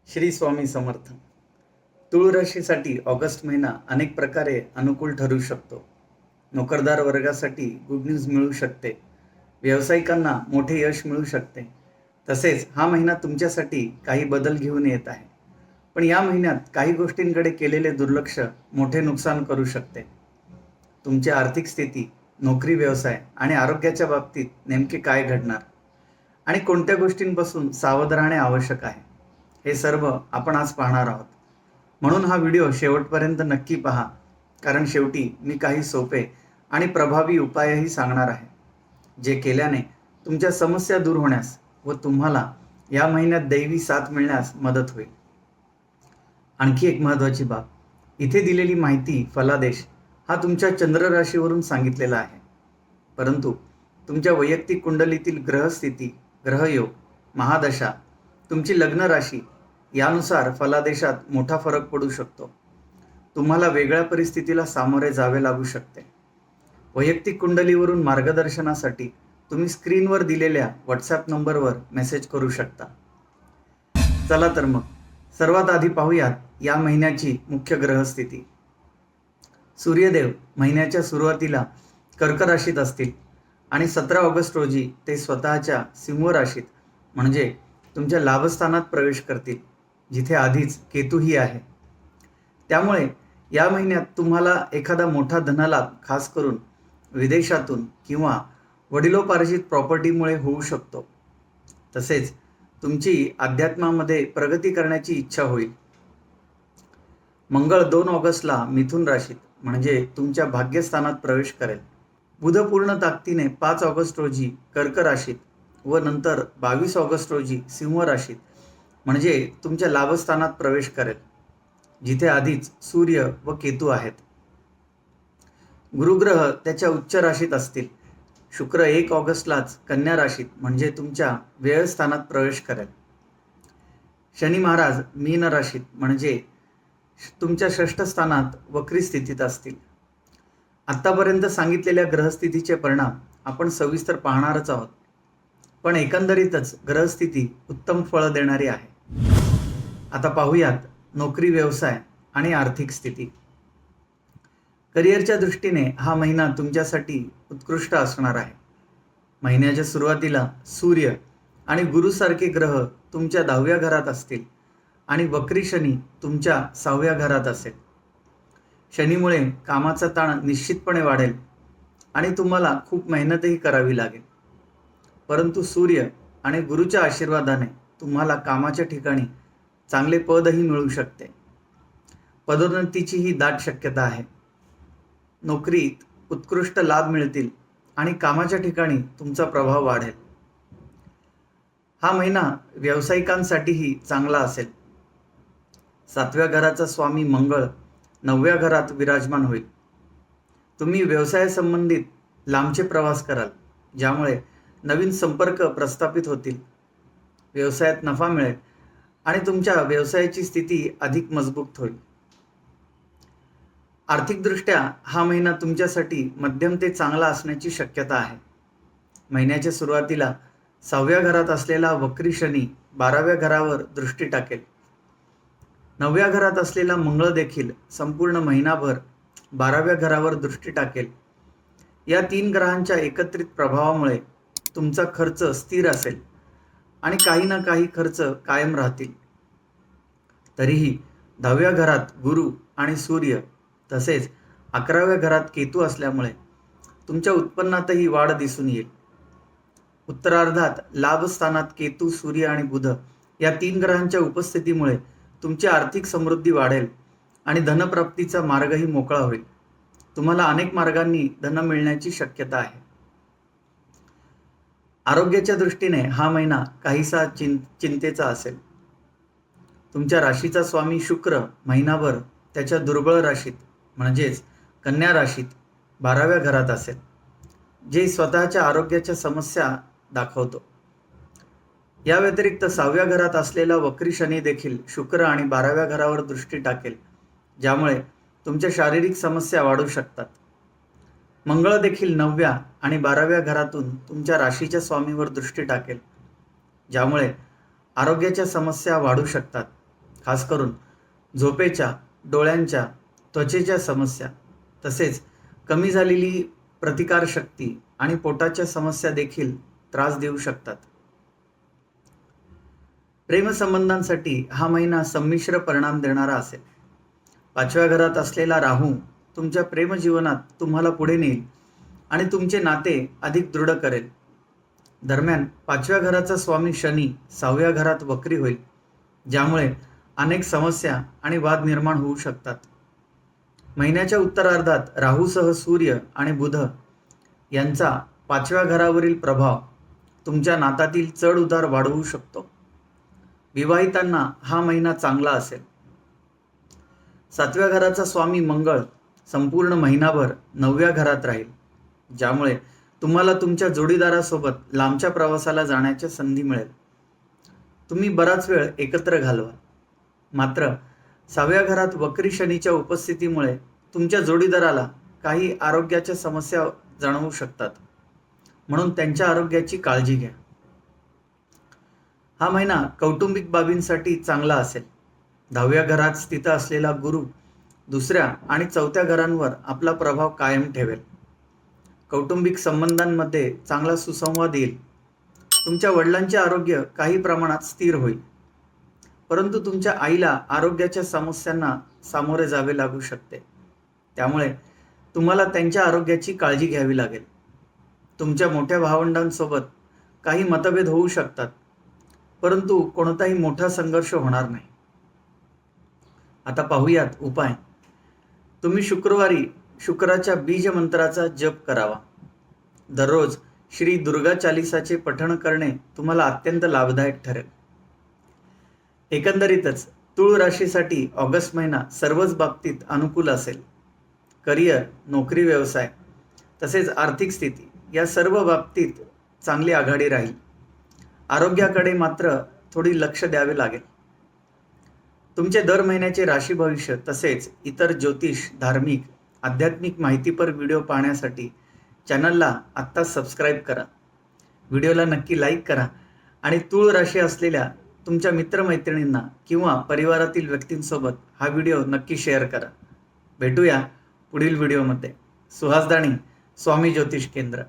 Shri Swami Samarth. तुळ राशीसाठी August महिना अनेक प्रकारे अनुकूल ठरू शकतो. नोकरदार वर्गासाठी गुड न्यूज मिळू शकते. व्यावसायिकांना मोठे यश मिळू शकते. तसेच हा महिना तुमच्यासाठी काही बदल घेऊन येत आहे. पण या महिन्यात काही गोष्टींकडे केलेले दुर्लक्ष मोठे नुकसान करू शकते. तुमची आर्थिक स्थिती, नोकरी, व्यवसाय आणि आरोग्याच्या बाबतीत नेमके काय घडणार आणि कोणत्या गोष्टींपासून सावध राहणे आवश्यक आहे, हे सर्व आपण आज पाहणार आहोत. म्हणून हा व्हिडिओ शेवटपर्यंत नक्की पहा, कारण शेवटी मी काही सोपे आणि प्रभावी उपायही सांगणार आहे, जे केल्याने तुमच्या समस्या दूर होण्यास व तुम्हाला या महिन्यात दैवी साथ मिळण्यास मदत होईल. आणखी एक महत्त्वाची बाब, इथे दिलेली माहिती फलादेश हा तुमच्या चंद्र राशीवरून सांगितलेला आहे, परंतु तुमच्या वैयक्तिक कुंडलीतील ग्रहस्थिती, ग्रहयोग, महादशा, तुमची लग्न राशी यानुसार फलादेशात मोठा फरक पडू शकतो. तुम्हाला वेगळ्या परिस्थितीला सामोरे जावे लागू शकते. वैयक्तिक कुंडलीवरून मार्गदर्शनासाठी तुम्ही स्क्रीनवर दिलेल्या व्हॉट्सॲप नंबरवर मेसेज करू शकता. चला तर मग सर्वात आधी पाहूयात या महिन्याची मुख्य ग्रहस्थिती. सूर्यदेव महिन्याच्या सुरुवातीला कर्क राशीत असतील आणि 17 ऑगस्ट रोजी ते स्वतःच्या सिंह राशीत म्हणजे तुमच्या लाभस्थानात प्रवेश करतील, जिथे आधीच केतूही आहे. त्यामुळे या महिन्यात तुम्हाला एखादा मोठा धनलाभ, खास करून विदेशातून किंवा वडिलोपार्जित प्रॉपर्टीमुळे होऊ शकतो. तसेच तुमची अध्यात्मामध्ये प्रगती करण्याची इच्छा होईल. मंगळ 2 ऑगस्टला मिथुन राशीत म्हणजे तुमच्या भाग्यस्थानात प्रवेश करेल. बुध पूर्ण ताकदीने 5 ऑगस्ट रोजी कर्क राशीत व नंतर 22 ऑगस्ट रोजी सिंह राशीत म्हणजे तुमच्या लाभस्थानात प्रवेश करेल, जिथे आधीच सूर्य व केतू आहेत. गुरुग्रह त्याच्या उच्च राशीत असतील. शुक्र 1 ऑगस्टलाच कन्या राशीत म्हणजे तुमच्या व्ययस्थानात प्रवेश करेल. शनी महाराज मीन राशीत म्हणजे तुमच्या षष्ठ स्थानात वक्री स्थितीत असतील. आत्तापर्यंत सांगितलेल्या ग्रहस्थितीचे परिणाम आपण सविस्तर पाहणारच आहोत, पण एकंदरीतच ग्रहस्थिती उत्तम फळ देणारी आहे. आता पाहूयात नोकरी, व्यवसाय आणि आर्थिक स्थिती. करिअरच्या दृष्टीने हा महिना तुमच्यासाठी उत्कृष्ट असणार आहे. महिन्याच्या सुरुवातीला सूर्य आणि गुरुसारखे ग्रह तुमच्या 10व्या घरात असतील आणि वक्री शनी तुमच्या 6व्या घरात असेल. शनीमुळे कामाचा ताण निश्चितपणे वाढेल आणि तुम्हाला खूप मेहनतही करावी लागेल, परंतु सूर्य आणि गुरुच्या आशीर्वादाने तुम्हाला कामाच्या ठिकाणी चांगले पदही मिळू शकते. पदोन्नतीचीही दाट शक्यता आहे. नोकरीत उत्कृष्ट लाभ मिळतील आणि कामाच्या ठिकाणी तुमचा प्रभाव वाढेल. हा महिना व्यावसायिकांसाठीही चांगला असेल. 7व्या घराचा स्वामी मंगळ 9व्या घरात विराजमान होईल. तुम्ही व्यवसायासंबंधित लांबचे प्रवास कराल, ज्यामुळे नवीन संपर्क प्रस्थापित होतील. व्यवसायात नफा मिळेल आणि तुमच्या व्यवसायाची स्थिती अधिक मजबूत होईल. आर्थिकदृष्ट्या हा महिना तुमच्यासाठी मध्यम ते चांगला असण्याची शक्यता आहे. महिन्याच्या सुरुवातीला 6व्या घरात असलेला वक्री शनी 12व्या घरावर दृष्टी टाकेल. 9व्या घरात असलेला मंगळ देखील संपूर्ण महिनाभर 12व्या घरावर दृष्टी टाकेल. या 3 ग्रहांच्या एकत्रित प्रभावामुळे तुमचा खर्च स्थिर असेल आणि काही ना काही खर्च कायम राहतील. तरीही 10व्या घरात गुरु आणि सूर्य तसेच 11व्या घरात केतू असल्यामुळे तुमच्या उत्पन्नातही वाढ दिसून येईल. उत्तरार्धात लाभस्थानात केतू, सूर्य आणि बुध या 3 ग्रहांच्या उपस्थितीमुळे तुमची आर्थिक समृद्धी वाढेल आणि धनप्राप्तीचा मार्गही मोकळा होईल. तुम्हाला अनेक मार्गांनी धन मिळण्याची शक्यता आहे. आरोग्याच्या दृष्टीने हा महिना काहीसा चिंतेचा असेल. तुमच्या राशीचा स्वामी शुक्र महिनाभर त्याच्या दुर्बळ राशीत म्हणजेच कन्या राशीत 12व्या घरात असेल, जे स्वतःच्या आरोग्याच्या समस्या दाखवतो. या व्यतिरिक्त 6व्या घरात असलेला वक्री शनी देखील शुक्र आणि 12व्या घरावर दृष्टी टाकेल, ज्यामुळे तुमच्या शारीरिक समस्या वाढू शकतात. मंगळ देखील 9व्या आणि 12व्या घरातून तुमच्या राशीच्या स्वामीवर दृष्टी टाकेल, ज्यामुळे आरोग्याच्या समस्या वाढू शकतात. खास करून झोपेच्या, डोळ्यांच्या, त्वचेच्या समस्या, तसेच कमी झालेली प्रतिकारशक्ती आणि पोटाच्या समस्या देखील त्रास देऊ शकतात. प्रेमसंबंधांसाठी हा महिना संमिश्र परिणाम देणारा असेल. 5व्या घरात असलेला राहू तुमच्या प्रेमजीवनात तुम्हाला पुढे नेईल आणि तुमचे नाते अधिक दृढ करेल. दरम्यान 5व्या घराचा स्वामी शनी 6व्या घरात वक्री होईल, ज्यामुळे अनेक समस्या आणि वाद निर्माण होऊ शकतात. महिन्याच्या उत्तरार्धात राहूसह सूर्य आणि बुध यांचा 5व्या घरावरील प्रभाव तुमच्या नातातील चढ उतार वाढवू शकतो. विवाहितांना हा महिना चांगला असेल. 7व्या घराचा स्वामी मंगळ संपूर्ण महिनाभर 9व्या घरात राहील, ज्यामुळे तुम्हाला तुमच्या जोडीदारासोबत लांबच्या प्रवासाला जाण्याची संधी मिळेल. तुम्ही बराच वेळ एकत्र घालवाल. मात्र 6व्या घरात वक्री शनीच्या उपस्थितीमुळे तुमच्या जोडीदाराला काही आरोग्याच्या समस्या जाणवू शकतात, म्हणून त्यांच्या आरोग्याची काळजी घ्या. हा महिना कौटुंबिक बाबींसाठी चांगला असेल. 10व्या घरात स्थित असलेला गुरु 2ऱ्या आणि 4थ्या घरांवर आपला प्रभाव कायम ठेवेल. कौटुंबिक संबंधांमध्ये चांगला सुसंवाद येईल. तुमच्या वडिलांचे आरोग्य काही प्रमाणात स्थिर होईल, परंतु तुमच्या आईला आरोग्याच्या समस्यांना सामोरे जावे लागू शकते. त्यामुळे तुम्हाला त्यांच्या आरोग्याची काळजी घ्यावी लागेल. तुमच्या मोठ्या भावंडांसोबत काही मतभेद होऊ शकतात, परंतु कोणताही मोठा संघर्ष होणार नाही. आता पाहूयात उपाय. तुम्ही शुक्रवारी शुक्राच्या बीज मंत्राचा जप करावा. दररोज श्री दुर्गा चालीसाचे पठण करणे तुम्हाला अत्यंत लाभदायक ठरेल. एकंदरीतच तुळ राशीसाठी ऑगस्ट महिना सर्वच बाबतीत अनुकूल असेल. करिअर, नोकरी, व्यवसाय तसेच आर्थिक स्थिती या सर्व बाबतीत चांगली आघाडी राहील. आरोग्याकडे मात्र थोडी लक्ष द्यावे लागेल. तुमचे दर महिन्याचे राशी भविष्य तसेच इतर ज्योतिष, धार्मिक, आध्यात्मिक माहितीपर व्हिडिओ पाहण्यासाठी चॅनलला आत्ताच सबस्क्राईब करा. व्हिडिओला नक्की लाईक करा आणि तुळ राशी असलेल्या तुमच्या मित्रमैत्रिणींना किंवा परिवारातील व्यक्तींसोबत हा व्हिडिओ नक्की शेअर करा. भेटूया पुढील व्हिडिओमध्ये. सुहास दाणी, स्वामी ज्योतिष केंद्र.